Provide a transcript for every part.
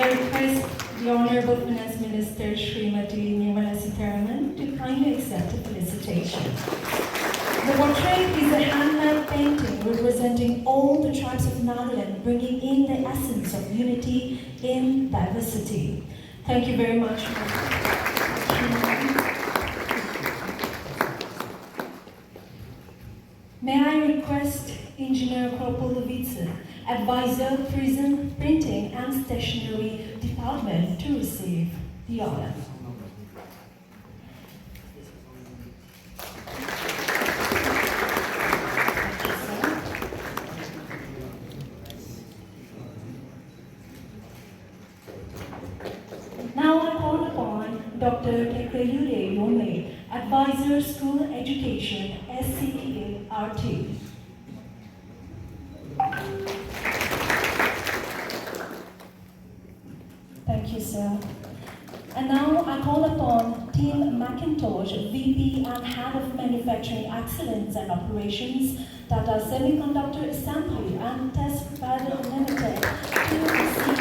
I request the Honourable Finance Minister Smt. Nirmala Sitharaman to kindly accept the felicitation. The portrait is a handmade painting representing all the tribes of Nagaland, bringing in the essence of unity in diversity. Thank you very much. May I request Engineer Kropolovice, Advisor, Prison, Printing and Stationery Department, to receive the honor. Now I call upon Dr. Tekreyude Yome, Advisor, School Education, SCEART. Thank you, sir. And now I call upon Tim McIntosh, VP and Head of Manufacturing Excellence and Operations, Tata Semiconductor Assembly and Test Private Limited, to receive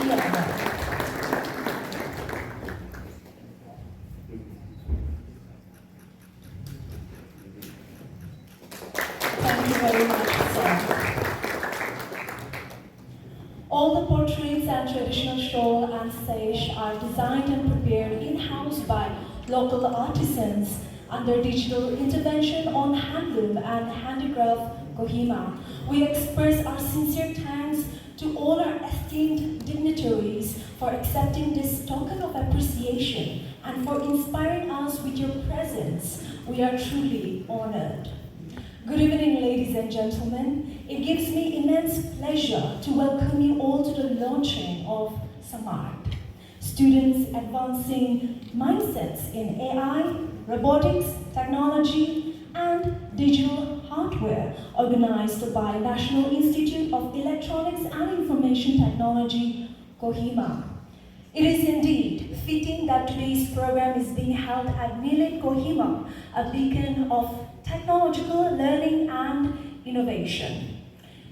the honor. Thank you very much, sir. All the portraits and traditional shawl and sash are designed and prepared in-house by local artisans under digital intervention on Handloom and Handicraft Kohima. We express our sincere thanks to all our esteemed dignitaries for accepting this token of appreciation and for inspiring us with your presence. We are truly honored. Good evening, ladies and gentlemen. It gives me immense pleasure to welcome you all to the launching of SAMARTH. Students advancing mindsets in AI, robotics, technology, and digital hardware, organized by National Institute of Electronics and Information Technology, Kohima. It is indeed fitting that today's program is being held at NIELIT Kohima, a beacon of technological learning and innovation.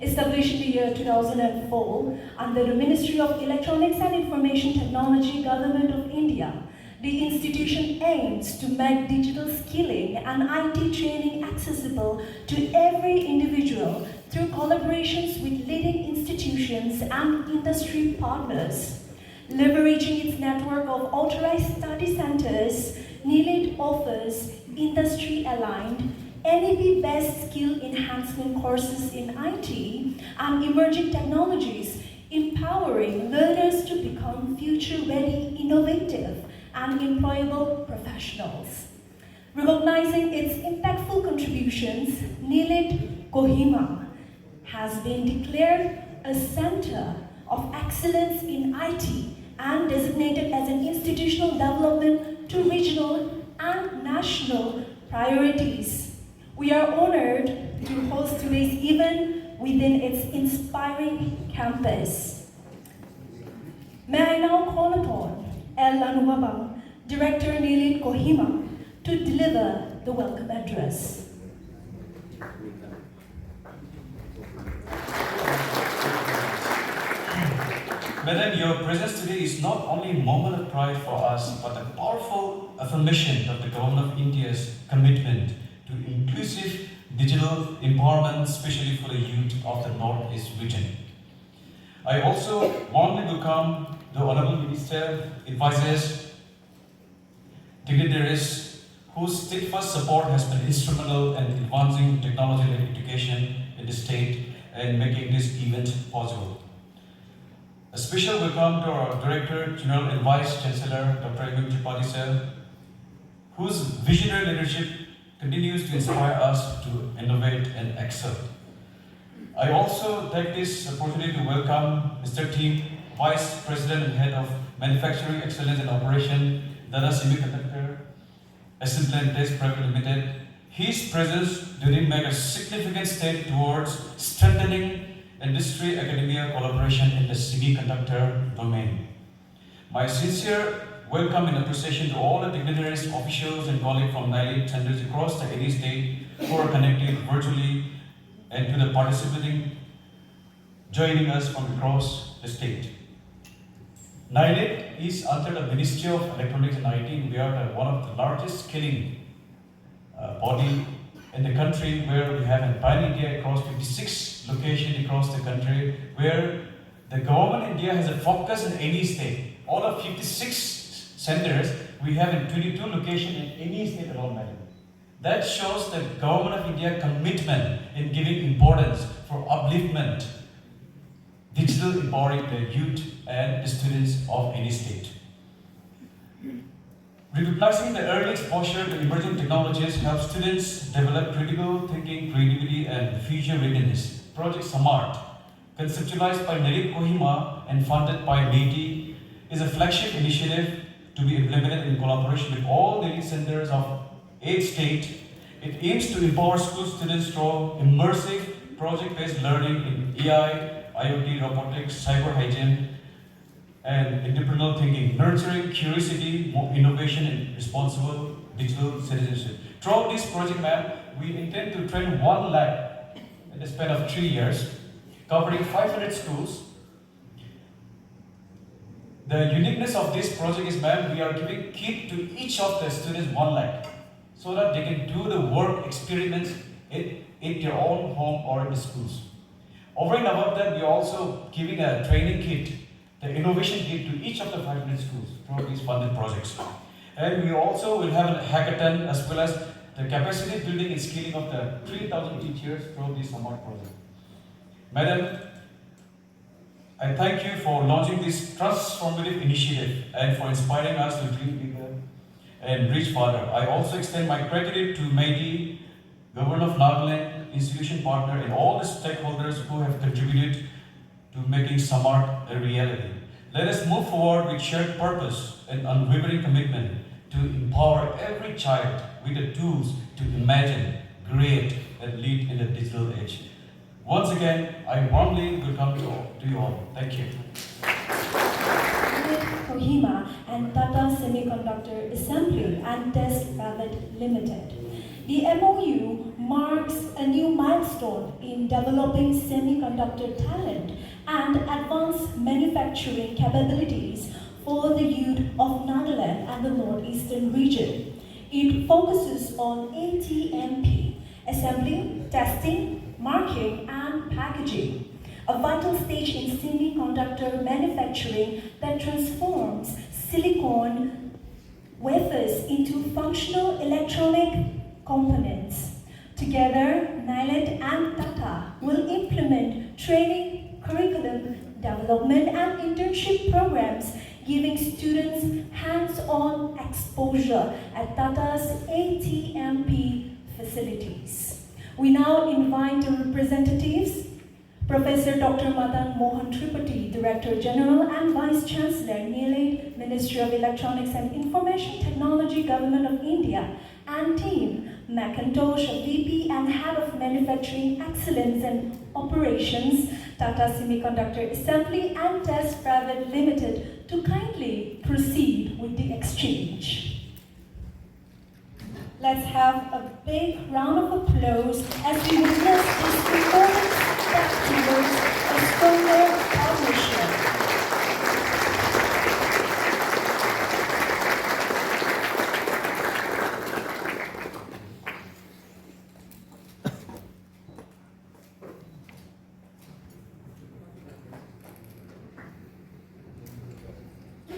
Established in the year 2004 under the Ministry of Electronics and Information Technology, Government of India, the institution aims to make digital skilling and IT training accessible to every individual through collaborations with leading institutions and industry partners. Leveraging its network of authorized study centers, NIELIT offers industry-aligned, NEP-based skill enhancement courses in IT and emerging technologies, empowering learners to become future-ready, innovative, and employable professionals. Recognizing its impactful contributions, NIELIT Kohima has been declared a center of excellence in IT and designated as an institutional development to regional and national priorities. We are honored to host today's event within its inspiring campus. May I now call upon El Lanuwabang, Director NIELIT Kohima, to deliver the welcome address. Madam, your presence today is not only a moment of pride for us, but a powerful affirmation of the Government of India's commitment to inclusive digital empowerment, especially for the youth of the Northeast region. I also warmly welcome the Honourable Minister, advisors, dignitaries whose steadfast support has been instrumental in advancing technology-led education in the state and making this event possible. A special welcome to our Director General and Vice Chancellor, Dr. M. Tripathi sir, whose visionary leadership continues to inspire us to innovate and excel. I also take this opportunity to welcome Mr. Tim, Vice President and Head of Manufacturing Excellence and Operation, Tata Semiconductor Assembly and Test Private Limited. His presence during made a significant step towards strengthening industry-academia collaboration in the semiconductor domain. My sincere welcome and appreciation to all the dignitaries, officials, and colleagues from NIELIT centers across the NE state who are connected virtually, and to the participating, joining us from across the state. NIELIT is under the Ministry of Electronics and IT. We are one of the largest skilling body in the country, where we have in Pan India across 56 locations across the country, where the government India has a focus in any state. All of 56 centers we have in 22 locations in any state alone, madam. That shows the government of India commitment in giving importance for upliftment, digital empowering the youth and the students of any state. Recognizing the early exposure to emerging technologies helps students develop critical thinking, creativity, and future readiness. Project SAMARTH, conceptualized by NIELIT Kohima and funded by MIT, is a flagship initiative to be implemented in collaboration with all the NIELIT centers of 8 states. It aims to empower school students through immersive project-based learning in AI, IoT, robotics, cyber hygiene, and entrepreneurial thinking, nurturing curiosity, innovation, and responsible digital citizenship. Throughout this project, ma'am, we intend to train 1 lakh in the span of 3 years, covering 500 schools. The uniqueness of this project is, ma'am, we are giving kit to each of the students 1 lakh, so that they can do the work experiments at their own home or in the schools. Over and above that, we are also giving a training kit, the innovation kit, to each of the 500 schools through these funded projects. And we also will have a hackathon as well as the capacity building and scaling of the 3,000 teachers through this SAMARTH project. Madam, I thank you for launching this transformative initiative and for inspiring us to dream bigger and reach farther. I also extend my gratitude to MIT, Government of Nagaland, institution partner, and all the stakeholders who have contributed to making SAMARTH a reality. Let us move forward with shared purpose and unwavering commitment to empower every child with the tools to imagine, create, and lead in the digital age. Once again, I warmly welcome you all. Thank you. NIELIT Kohima and Tata Semiconductor Assembly and Test Private Limited. The MOU marks a new milestone in developing semiconductor talent and advanced manufacturing capabilities for the youth of Nagaland and the northeastern region. It focuses on ATMP, assembly, testing, marking, and packaging, a vital stage in semiconductor manufacturing that transforms silicon wafers into functional electronic components. Together, NIELIT and Tata will implement training, curriculum development, and internship programs, giving students hands-on exposure at Tata's ATMP facilities. We now invite the representatives, Professor Dr. Madan Mohan Tripathi, Director General and Vice Chancellor, NIELIT, Ministry of Electronics and Information Technology, Government of India, and team, McIntosh, VP and Head of Manufacturing Excellence and Operations, Tata Semiconductor Assembly and Test Private Limited, to kindly proceed with the exchange. Let's have a big round of applause as we witness this important step towards a stronger partnership.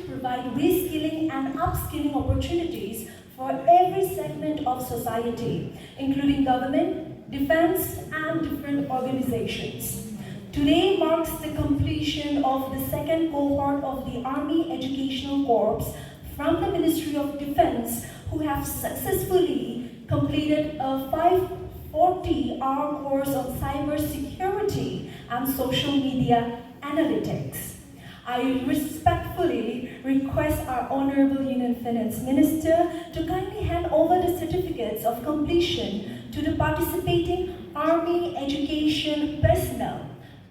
Provide reskilling and upskilling opportunities for every segment of society, including government, defense, and different organizations. Today marks the completion of the second cohort of the Army Educational Corps from the Ministry of Defense, who have successfully completed a 540-hour course on cyber security and social media analytics. I respectfully request our Honorable Union Finance Minister to kindly hand over the certificates of completion to the participating Army education personnel.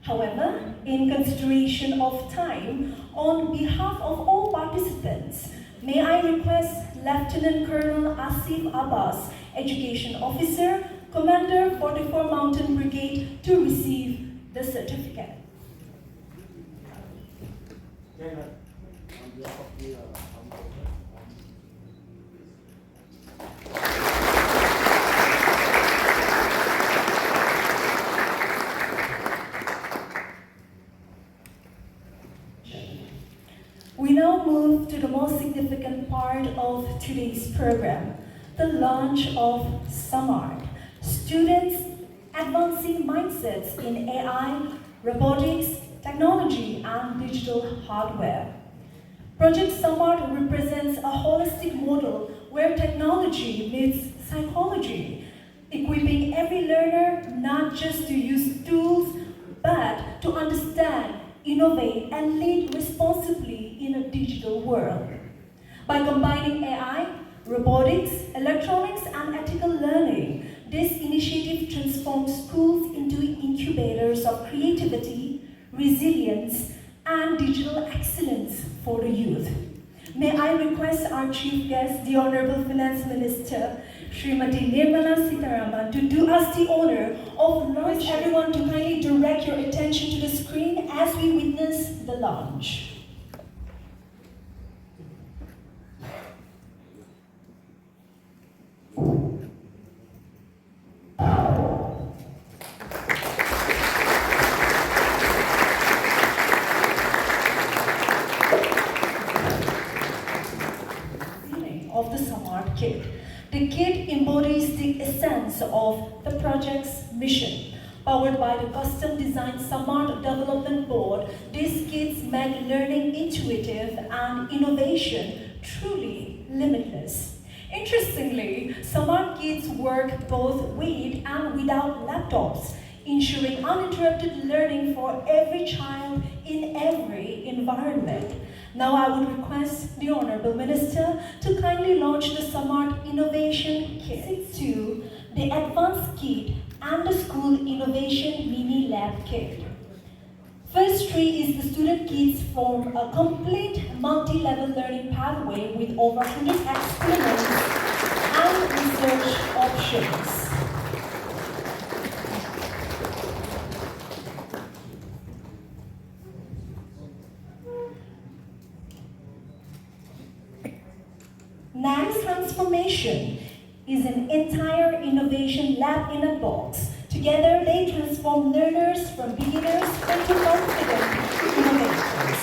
However, in consideration of time, on behalf of all participants, may I request Lieutenant Colonel Asif Abbas, Education Officer, Commander 44 Mountain Brigade, to receive the certificate. We now move to the most significant part of today's program, the launch of SAMARTH, Students Advancing Mindsets in AI, Robotics, Technology and Digital Hardware. Project SAMARTH represents a holistic model where technology meets psychology, equipping every learner not just to use tools, but to understand, innovate, and lead responsibly in a digital world. By combining AI, robotics, electronics, and ethical learning, this initiative transforms schools into incubators of creativity, resilience, and digital excellence for the youth. May I request our chief guest, the Honorable Finance Minister, Smt. Nirmala Sitharaman, to do us the honor of launch. Everyone to kindly direct your attention to the screen as we witness the launch. Of the SAMARTH kit. The kit embodies the essence of the project's mission. Powered by the custom-designed SAMARTH Development Board, these kits make learning intuitive and innovation truly limitless. Interestingly, SAMARTH kits work both with and without laptops, ensuring uninterrupted learning for every child in every environment. Now I would request the Honourable Minister to kindly launch the SAMARTH Innovation Kit 2, the Advanced Kit and the School Innovation Mini Lab Kit. First three is the student kits form a complete multi-level learning pathway with over 100 experiments and research options. Next transformation is an entire innovation lab in a box. Together, they transform learners from beginners into confident innovators.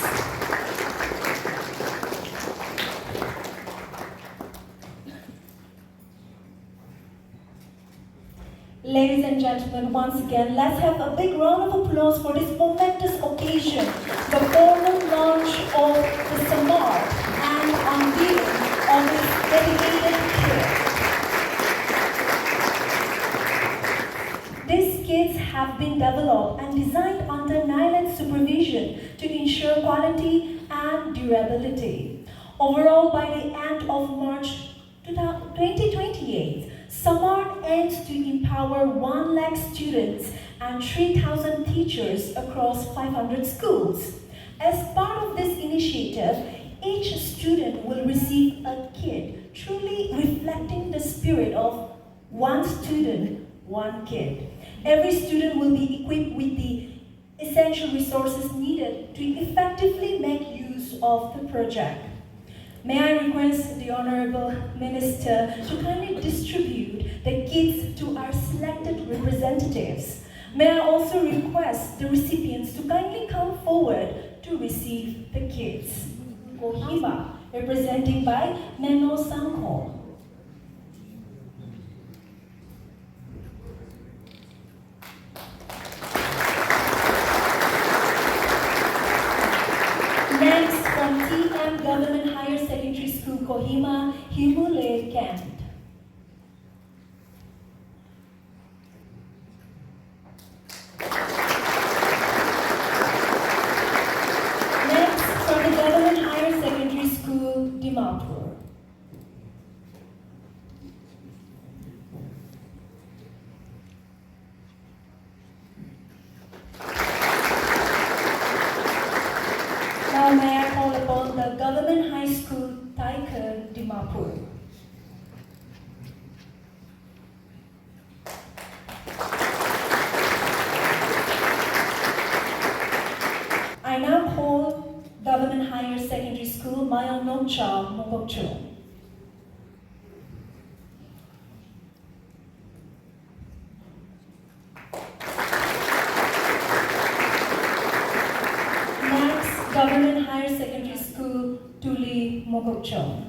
Ladies and gentlemen, once again, let's have a big round of applause for this momentous occasion, the formal launch of the SAMARTH and unveiling of its dedicated kit. These kits have been developed and designed under NIELIT supervision to ensure quality and durability. Overall, by the end of March 2028, SAMARTH aims to empower 1 lakh students and 3,000 teachers across 500 schools. As part of this initiative, each student will receive a kit, truly reflecting the spirit of one student, one kit. Every student will be equipped with the essential resources needed to effectively make use of the project. May I request the Honourable Minister to kindly distribute the kits to our selected representatives. May I also request the recipients to kindly come forward to receive the kits. Kohima, representing by Menno Sangho. Next, from TM Government Higher Secondary School, Kohima, Himule Kent. Next, from the Government Higher Secondary School, Dimapur. Now may I call upon the Government High School, Taikan, Dimapur. I now call Government Higher Secondary School, Namcha Mogokcho. Next, Government Higher Secondary School, Tuli Mogokcho.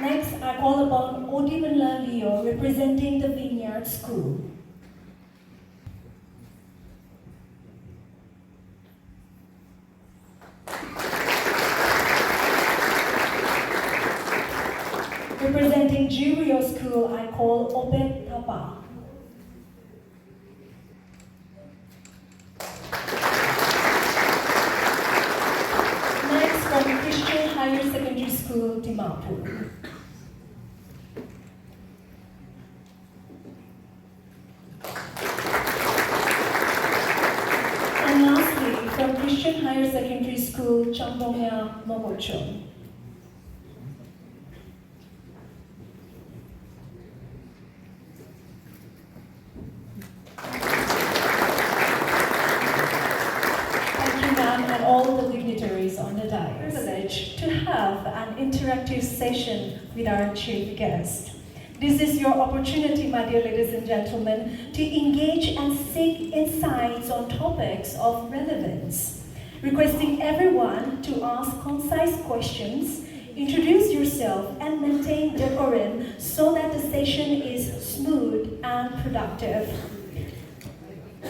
Next, I call upon Odivanla Leo, representing the Vineyard School. Representing Jurio School, I call Obed Tapa. Next, from Christian Higher Secondary School, Dimapur. And lastly, from Christian Higher Secondary School, Champongya, Mogokcho. And all the dignitaries on the dais. Privilege to have an interactive session with our chief guest. This is your opportunity, my dear ladies and gentlemen, to engage and seek insights on topics of relevance. Requesting everyone to ask concise questions, introduce yourself, and maintain decorum so that the session is smooth and productive.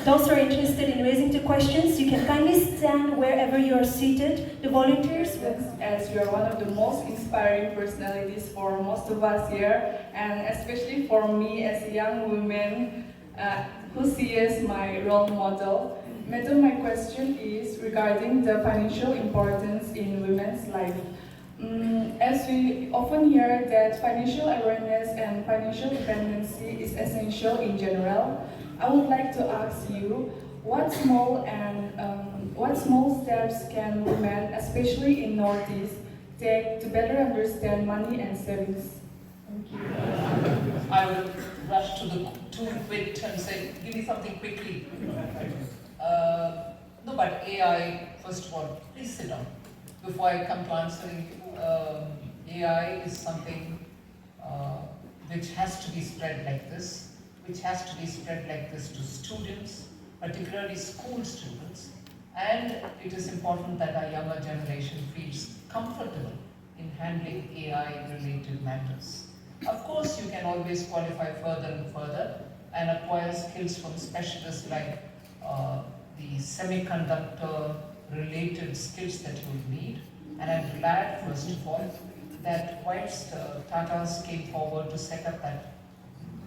Those who are interested in raising the questions, you can kindly stand wherever you are seated. The volunteers will... As you are one of the most inspiring personalities for most of us here, and especially for me as a young woman who sees my role model. Madam, my question is regarding the financial importance in women's life. As we often hear that financial awareness and financial dependency is essential in general, I would like to ask you, what small steps can women, especially in Northeast, take to better understand money and savings? Thank you. I will rush to the two quick and say, give me something quickly. No, but AI, first of all, please sit down. Before I come to answering, AI is something which has to be spread like this. Which has to be spread like this to students, particularly school students, and it is important that our younger generation feels comfortable in handling AI-related matters. Of course, you can always qualify further and further and acquire skills from specialists like the semiconductor-related skills that you will need. And I'm glad, first of all, that whilst Tata's came forward to set up that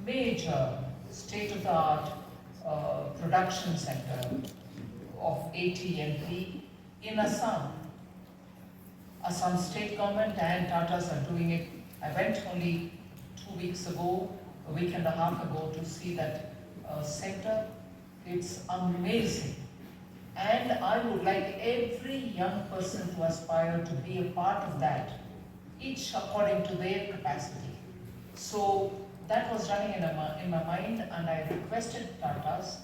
major state-of-the-art production center of AT&T in Assam. Assam state government and Tatas are doing it. I went only 2 weeks ago, a week and a half ago, to see that center. It's amazing. And I would like every young person to aspire to be a part of that, each according to their capacity. So that was running in my mind, and I requested Tatas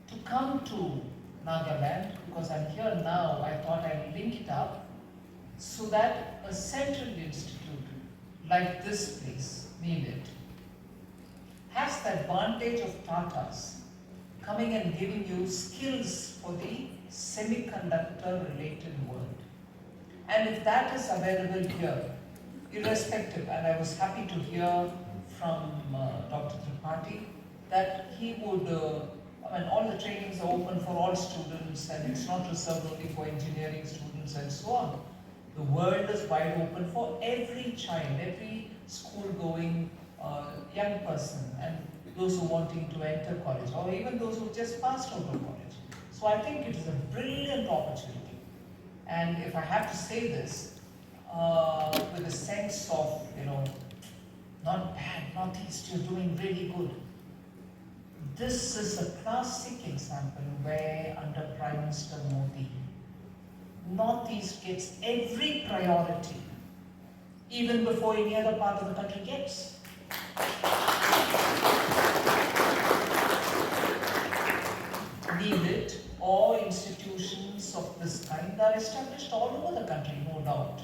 to come to Nagaland, because I'm here now. I thought I'd link it up so that a central institute like this place, NIELIT, has the advantage of Tatas coming and giving you skills for the semiconductor-related world. And if that is available here, irrespective, and I was happy to hear from Dr. Tripathi that he would, all the trainings are open for all students, and it's not reserved only for engineering students and so on. The world is wide open for every child, every school-going young person, and those who are wanting to enter college, or even those who just passed out of college. So I think it is a brilliant opportunity. And if I have to say this, with a sense of, not bad, Northeast, you're doing really good. This is a classic example where under Prime Minister Modi, Northeast gets every priority, even before any other part of the country gets. The institutes of this kind are established all over the country, no doubt.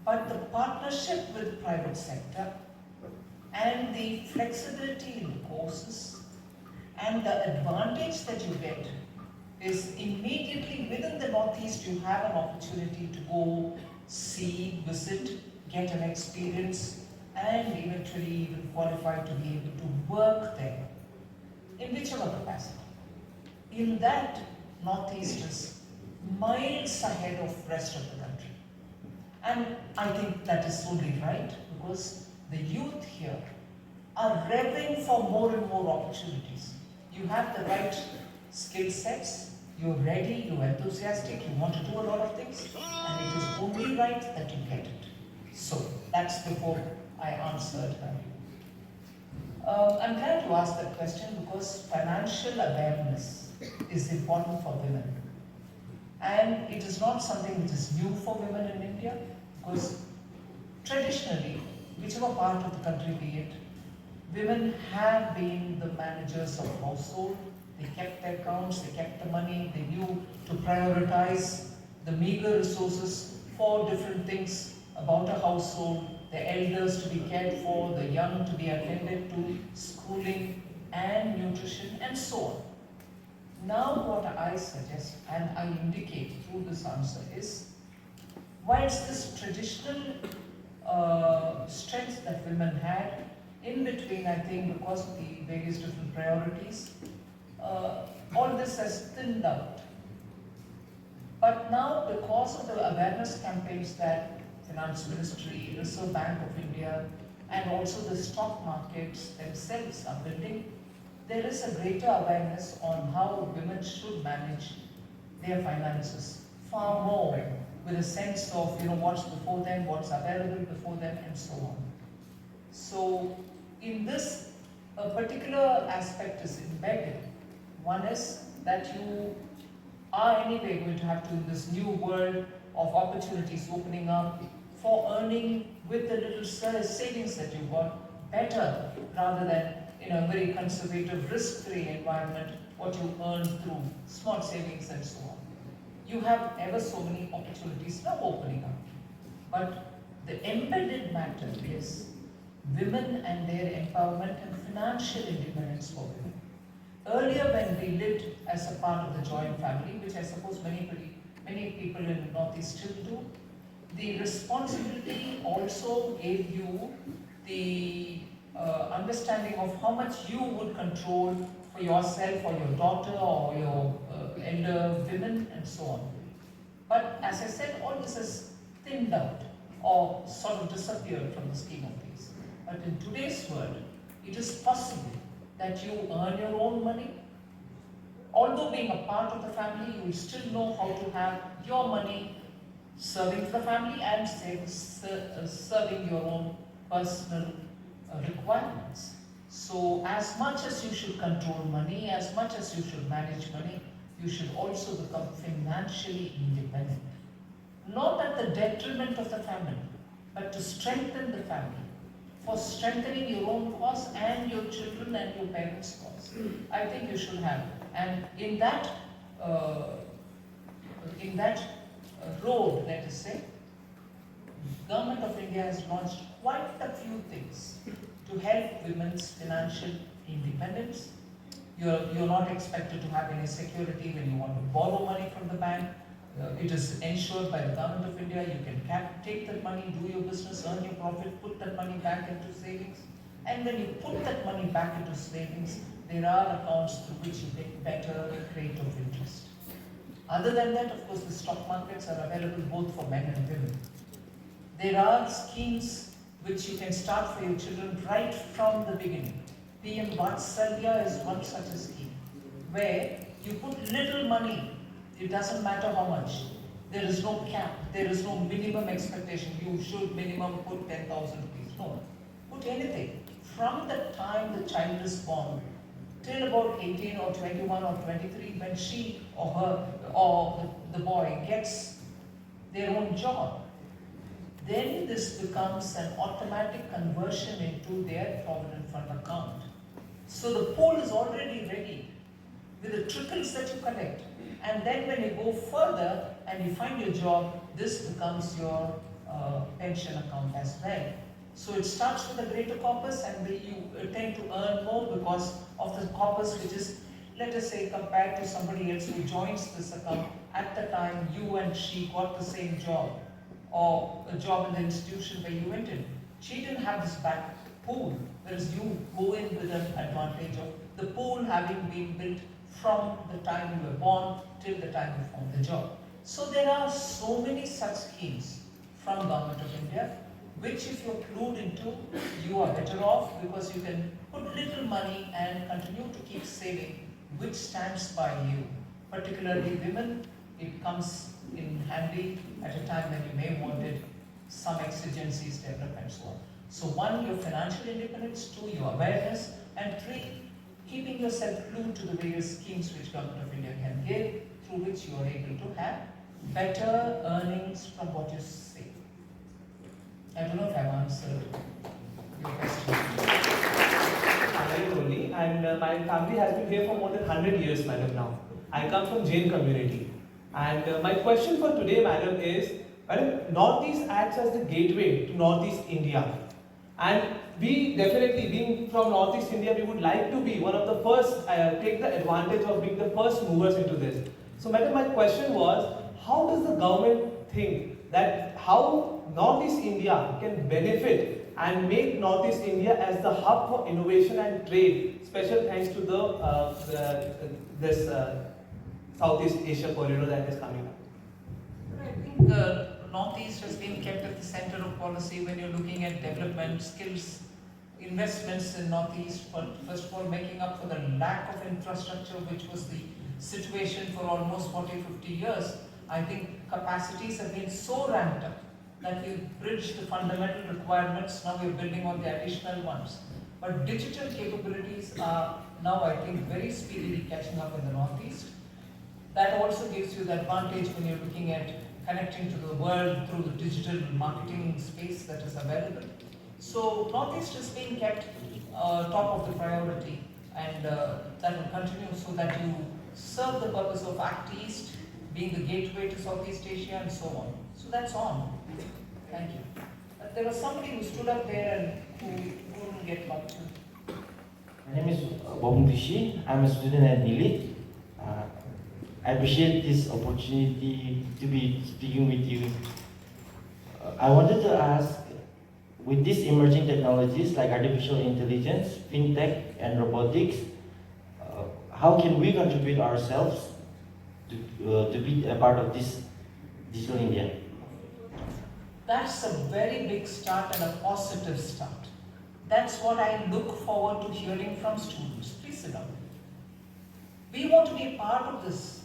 But the partnership with private sector and the flexibility in courses and the advantage that you get is immediately within the Northeast you have an opportunity to go, see, visit, get an experience and eventually even qualify to be able to work there in whichever capacity. In that, Northeast is miles ahead of rest of the country. And I think that is only right because the youth here are revving for more and more opportunities. You have the right skill sets, you're ready, you're enthusiastic, you want to do a lot of things, and it is only right that you get it. So that's before I answered her. I'm glad you asked that question because financial awareness is important for women. And it is not something which is new for women in India because traditionally, whichever part of the country be it, women have been the managers of household. They kept their accounts, they kept the money, they knew to prioritize the meager resources for different things about a household, the elders to be cared for, the young to be attended to, schooling and nutrition and so on. Now what I suggest and I indicate through this answer is, whilst this traditional strength that women had, in between I think because of the various different priorities, all this has thinned out. But now because of the awareness campaigns that Finance Ministry, Reserve Bank of India and also the stock markets themselves are building, there is a greater awareness on how women should manage their finances far more with a sense of what's before them, what's available before them and so on. So in this, a particular aspect is embedded. One is that you are anyway going to have to, in this new world of opportunities opening up, for earning with the little savings that you've got better rather than in a very conservative, risk-free environment, what you earn through small savings and so on. You have ever so many opportunities now opening up. But the embedded matter is women and their empowerment and financial independence for women. Earlier when we lived as a part of the joint family, which I suppose many people in the Northeast still do, the responsibility also gave you the understanding of how much you would control for yourself or your daughter or your elder women and so on. But as I said, all this is thinned out or sort of disappeared from the scheme of things. But in today's world, it is possible that you earn your own money. Although being a part of the family, you will still know how to have your money serving the family and serving your own personal requirements. So as much as you should control money, as much as you should manage money, you should also become financially independent. Not at the detriment of the family, but to strengthen the family, for strengthening your own cause and your children and your parents' cause. I think you should have. And in that road, let us say, Government of India has launched quite a few things to help women's financial independence. You're not expected to have any security when you want to borrow money from the bank. It is ensured by the Government of India. You can take that money, do your business, earn your profit, put that money back into savings. And when you put that money back into savings, there are accounts through which you get better rate of interest. Other than that, of course, the stock markets are available both for men and women. There are schemes which you can start for your children right from the beginning. PM Vatsalya is one such a scheme, where you put little money, it doesn't matter how much. There is no cap, there is no minimum expectation. You should minimum put 10,000 rupees. No, put anything. From the time the child is born, till about 18 or 21 or 23, when she or her or the boy gets their own job, then this becomes an automatic conversion into their provident fund account. So the pool is already ready with the trickles that you collect. And then when you go further and you find your job, this becomes your pension account as well. So it starts with a greater corpus, and you tend to earn more because of the corpus, which is, let us say, compared to somebody else who joins this account at the time you and she got the same job, or a job in the institution where you went in. She didn't have this back pool, whereas you go in with an advantage of the pool having been built from the time you were born till the time you found the job. So there are so many such schemes from Government of India, which if you're clued into, you are better off because you can put little money and continue to keep saving, which stands by you. Particularly women, it comes in handy at a time when you may want it, some exigencies develop and so on. So one, your financial independence, two, your awareness, and three, keeping yourself glued to the various schemes which Government of India can give, through which you are able to have better earnings from what you save. I don't know if I've answered your question. Only, and my family has been here for more than 100 years, madam, now. I come from Jain community. And my question for today, madam, is, madam, Northeast acts as the gateway to Northeast India. And we definitely, being from Northeast India, we would like to be one of the first, take the advantage of being the first movers into this. So, madam, my question was, how does the government think that how Northeast India can benefit and make Northeast India as the hub for innovation and trade? Special thanks to this Southeast Asia corridor that is coming up. I think Northeast has been kept at the center of policy when you're looking at development, skills, investments in Northeast, but first of all making up for the lack of infrastructure, which was the situation for almost 40-50 years. I think capacities have been so ramped up that we've bridged the fundamental requirements, now we're building on the additional ones. But digital capabilities are now, I think, very speedily catching up in the Northeast. That also gives you the advantage when you're looking at connecting to the world through the digital marketing space that is available. So Northeast is being kept top of the priority, and that will continue so that you serve the purpose of Act East, being the gateway to Southeast Asia and so on. So that's on. Thank you. There was somebody who stood up there and who couldn't get locked in. My name is Bobun Rishi. I'm a student at NIELIT. I appreciate this opportunity to be speaking with you. I wanted to ask, with these emerging technologies like artificial intelligence, fintech, and robotics, how can we contribute ourselves to be a part of this digital India? That's a very big start and a positive start. That's what I look forward to hearing from students. Please sit down. We want to be a part of this.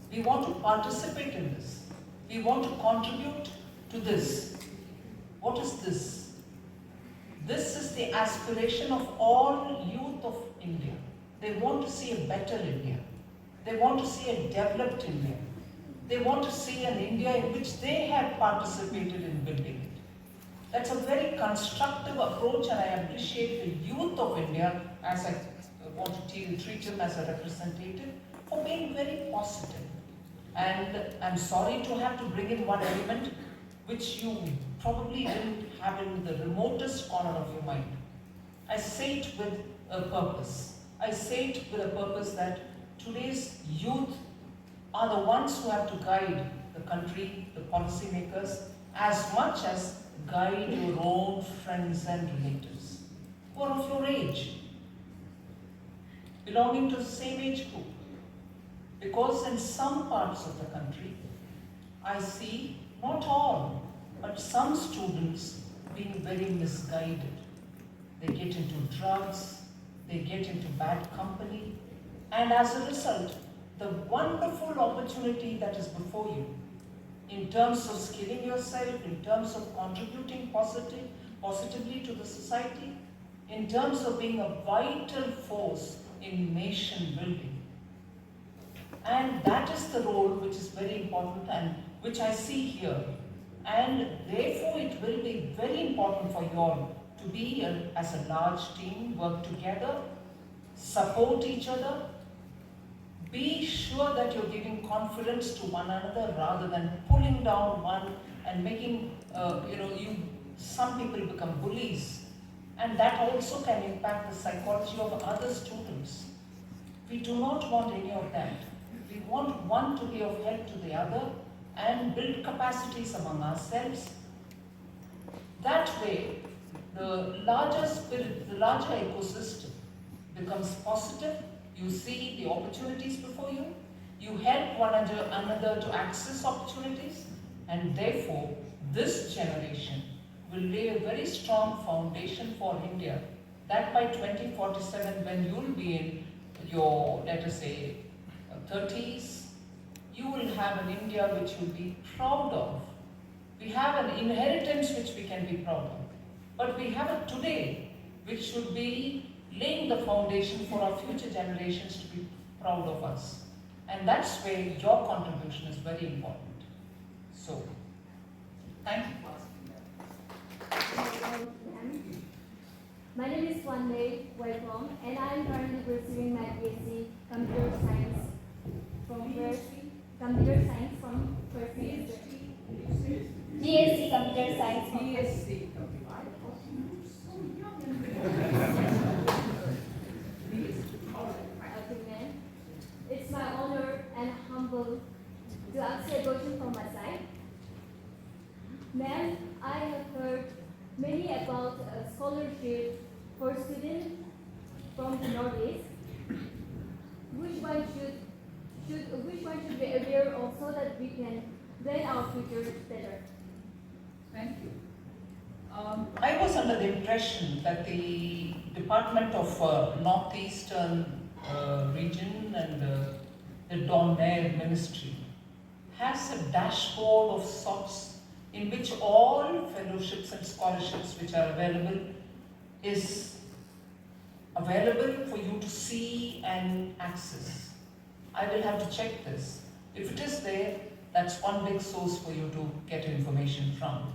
We want to participate in this. We want to contribute to this. What is this? This is the aspiration of all youth of India. They want to see a better India. They want to see a developed India. They want to see an India in which they have participated in building it. That's a very constructive approach, and I appreciate the youth of India, as I want to treat him as a representative, for being very positive. And I'm sorry to have to bring in one element which you probably didn't have in the remotest corner of your mind. I say it with a purpose. I say it with a purpose that today's youth are the ones who have to guide the country, the policymakers, as much as guide your own friends and relatives who are of your age, belonging to the same age group. Because in some parts of the country, I see, not all, but some students being very misguided. They get into drugs, they get into bad company, and as a result, the wonderful opportunity that is before you, in terms of skilling yourself, in terms of contributing positively to the society, in terms of being a vital force in nation building. And that is the role which is very important and which I see here. And therefore it will be very important for you all to be as a large team, work together, support each other, be sure that you're giving confidence to one another rather than pulling down one and making, some people become bullies. And that also can impact the psychology of other students. We do not want any of that. We want one to be of help to the other and build capacities among ourselves. That way, the larger spirit, the larger ecosystem becomes positive. You see the opportunities before you. You help one another to access opportunities, and therefore, this generation will lay a very strong foundation for India, that by 2047, when you'll be in your, let us say, 30s, you will have an India which you'll be proud of. We have an inheritance which we can be proud of, but we have it today, which should be laying the foundation for our future generations to be proud of us. And that's where your contribution is very important. So, thank you for asking that. My name is Wanlei Waipong, and I am currently pursuing my BSc Computer Science from first semester. BSc Computer Science from BSc. Okay, ma'am. It's my honor and humble to answer a question from my side. Ma'am, I have heard many about scholarship for students from the Northeast. Which one should be aware of so that we can plan our future better? Thank you. I was under the impression that the Department of Northeastern Region and the Don Mayor Ministry has a dashboard of sorts in which all fellowships and scholarships which are available is available for you to see and access. I will have to check this. If it is there, that's one big source for you to get information from.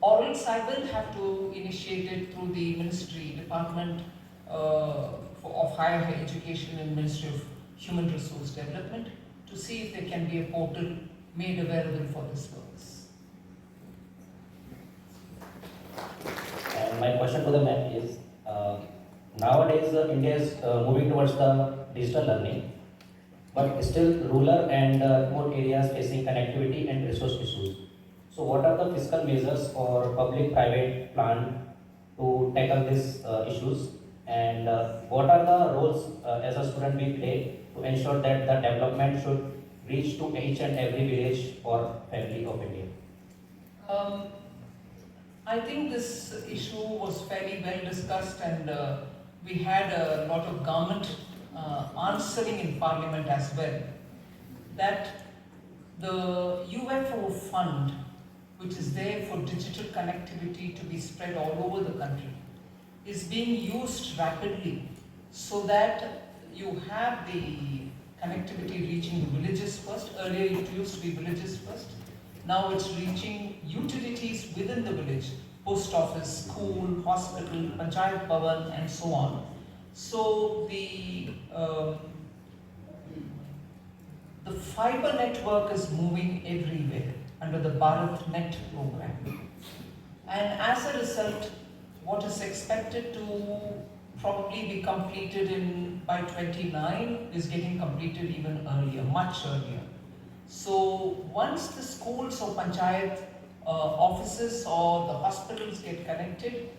Or else I will have to initiate it through the Ministry, Department of Higher Education and Ministry of Human Resource Development to see if there can be a portal made available for this purpose. And my question to the ma'am is, nowadays India is moving towards the digital learning, but still rural and remote areas facing connectivity and resource issues. So what are the fiscal measures or public-private plan to tackle these issues, and what are the roles as a student we play to ensure that the development should reach to each and every village or family of India? I think this issue was fairly well discussed, and we had a lot of government answering in Parliament as well, that the UFO fund, which is there for digital connectivity to be spread all over the country, is being used rapidly so that you have the connectivity reaching villages first. Earlier it used to be villages first. Now it's reaching utilities within the village, post office, school, hospital, panchayat bhavan, and so on. So the fiber network is moving everywhere under the BharatNet program. And as a result, what is expected to probably be completed by 29 is getting completed even earlier, much earlier. So once the schools or panchayat offices or the hospitals get connected,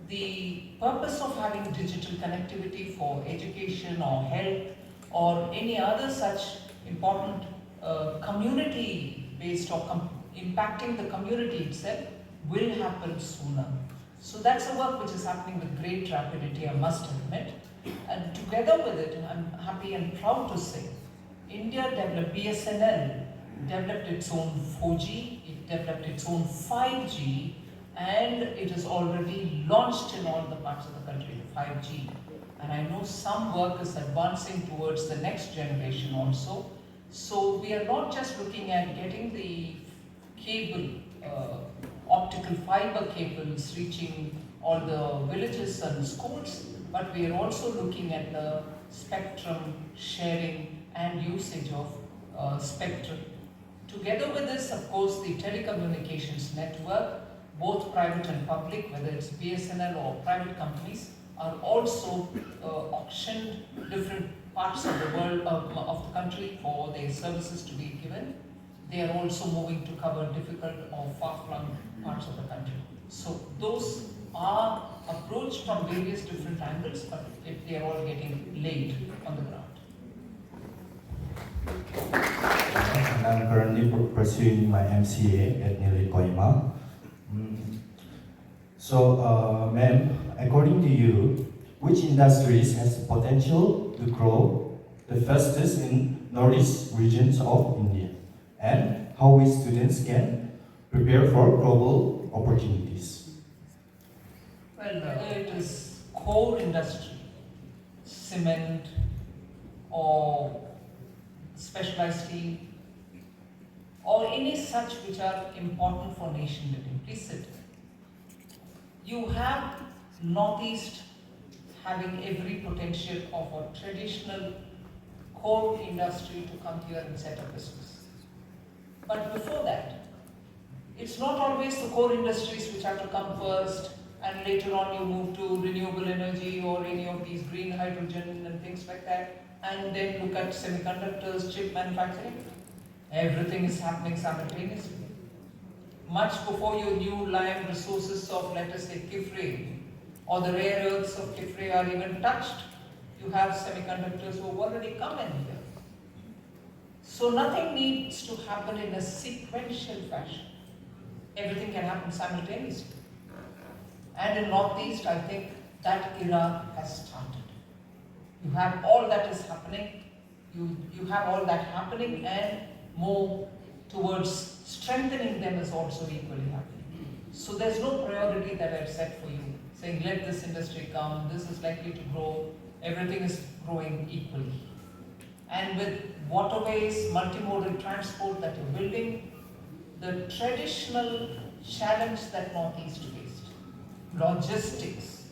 the purpose of having digital connectivity for education or health or any other such important community-based or impacting the community itself will happen sooner. So that's a work which is happening with great rapidity, I must admit. And together with it, I'm happy and proud to say, India developed, BSNL developed its own 4G, it developed its own 5G, and it is already launched in all the parts of the country, the 5G. And I know some work is advancing towards the next generation also. So we are not just looking at getting the cable optical fiber cables reaching all the villages and schools, but we are also looking at the spectrum sharing and usage of spectrum. Together with this, of course, the telecommunications network, both private and public, whether it's BSNL or private companies, are also auctioned different parts of the world, of the country for their services to be given. They are also moving to cover difficult or far-flung parts of the country. So those are approached from various different angles, but they are all getting laid on the ground. And I'm currently pursuing my MCA at NIELIT Kohima. So, ma'am, according to you, which industries has the potential to grow the fastest in northeast regions of India? And how we students can prepare for global opportunities? Well, whether it is core industry, cement, or specialized steel, or any such which are important for nation building, please sit. You have Northeast having every potential of a traditional core industry to come here and set up business. But before that, it's not always the core industries which have to come first, and later on you move to renewable energy or any of these green hydrogen and things like that, and then look at semiconductors, chip manufacturing. Everything is happening simultaneously. Much before your new lime resources of, let us say, Kifre, or the rare earths of Kifre are even touched, you have semiconductors who have already come in here. So nothing needs to happen in a sequential fashion. Everything can happen simultaneously. And in Northeast, I think that era has started. You have all that is happening, you have all that happening, and more towards strengthening them is also equally happening. So there's no priority that I've set for you, saying let this industry come, this is likely to grow, everything is growing equally. And with waterways, multimodal transport that you're building, the traditional challenge that Northeast faced, logistics,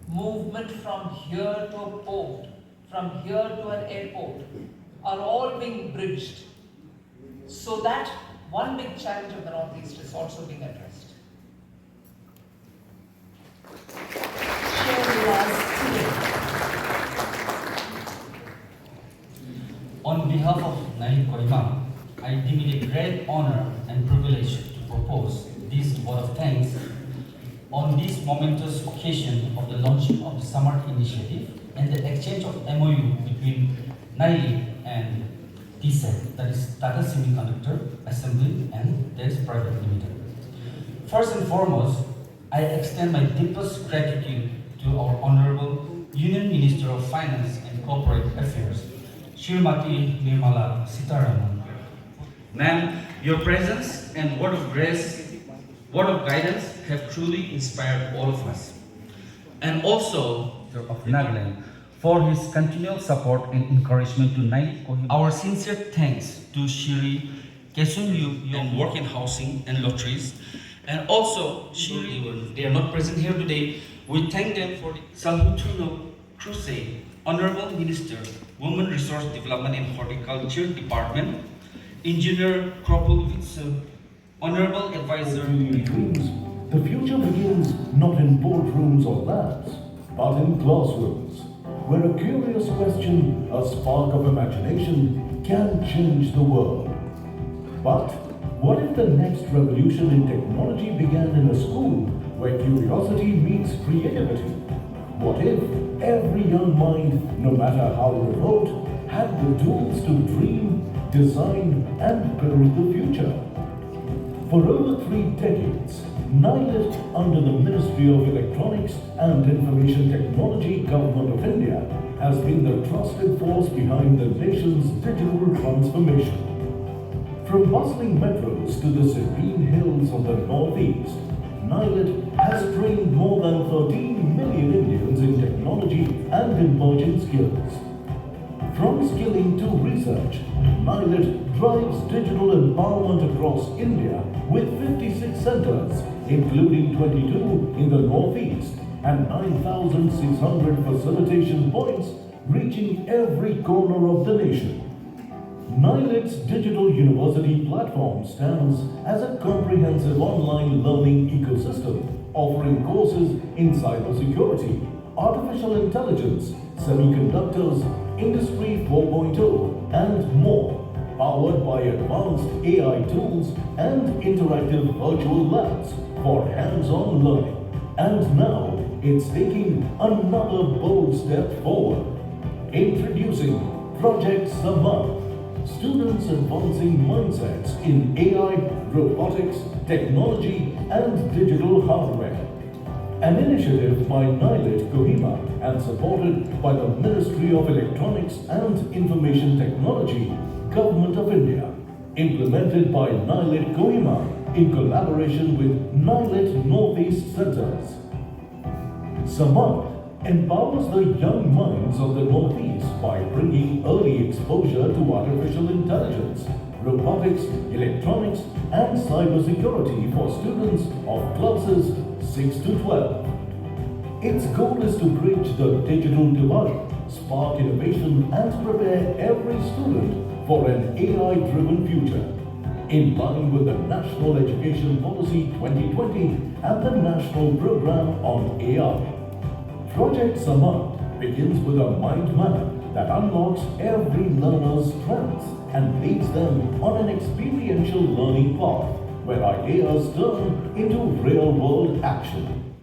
movement from here to a port, from here to an airport, are all being bridged. So that one big challenge of the Northeast is also being addressed. Share with us today. On behalf of NIELIT Kohima, I deem it a great honor and privilege to propose this vote of thanks on this momentous occasion of the launching of the SAMARTH initiative and the exchange of MOU between NIELIT and TSET, that is Tata Semiconductor Assembly and Test Private Limited. First and foremost, I extend my deepest gratitude to our Honorable Union Minister of Finance and Corporate Affairs, Smt. Nirmala Sitharaman. Ma'am, your presence and word of grace, word of guidance have truly inspired all of us. And also of Nagaland for his continual support and encouragement to NIELIT Kohima. Our sincere thanks to Shri Kesunyu and work in housing and lotteries, and also Shri, they are not present here today. We thank them for the Salhutuno Crusade, Honorable Minister, Women Resource Development and Horticulture Department, Engineer Kropul Vitsu, Honorable Advisor. The future begins not in boardrooms or labs, but in classrooms, where a curious question, a spark of imagination, can change the world. But what if the next revolution in technology began in a school where curiosity meets creativity? What if every young mind, no matter how remote, had the tools to dream, design, and build the future? For over 3 decades, NIELIT, under the Ministry of Electronics and Information Technology, Government of India, has been the trusted force behind the nation's digital transformation. From bustling metros to the serene hills of the Northeast, NIELIT has trained more than 13 million Indians in technology and emerging skills. From skilling to research, NIELIT drives digital empowerment across India with 56 centers, including 22 in the Northeast and 9,600 facilitation points reaching every corner of the nation. NIELIT's digital university platform stands as a comprehensive online learning ecosystem offering courses in cybersecurity, artificial intelligence, semiconductors, Industry 4.0 and more, powered by advanced AI tools and interactive virtual labs for hands-on learning. And now it's taking another bold step forward. Introducing Project SAMARTH, students advancing mindsets in AI, robotics, technology and digital hardware. An initiative by NIELIT Kohima and supported by the Ministry of Electronics and Information Technology, Government of India. Implemented by NIELIT Kohima in collaboration with NIELIT Northeast Centers. SAMARTH empowers the young minds of the Northeast by bringing early exposure to artificial intelligence, robotics, electronics and cybersecurity for students of classes 6 to 12. Its goal is to bridge the digital divide, spark innovation and prepare every student for an AI-driven future, in line with the National Education Policy 2020 and the National Programme on AI. Project SAMARTH begins with a mind map that unlocks every learner's strengths and leads them on an experiential learning path where ideas turn into real-world action.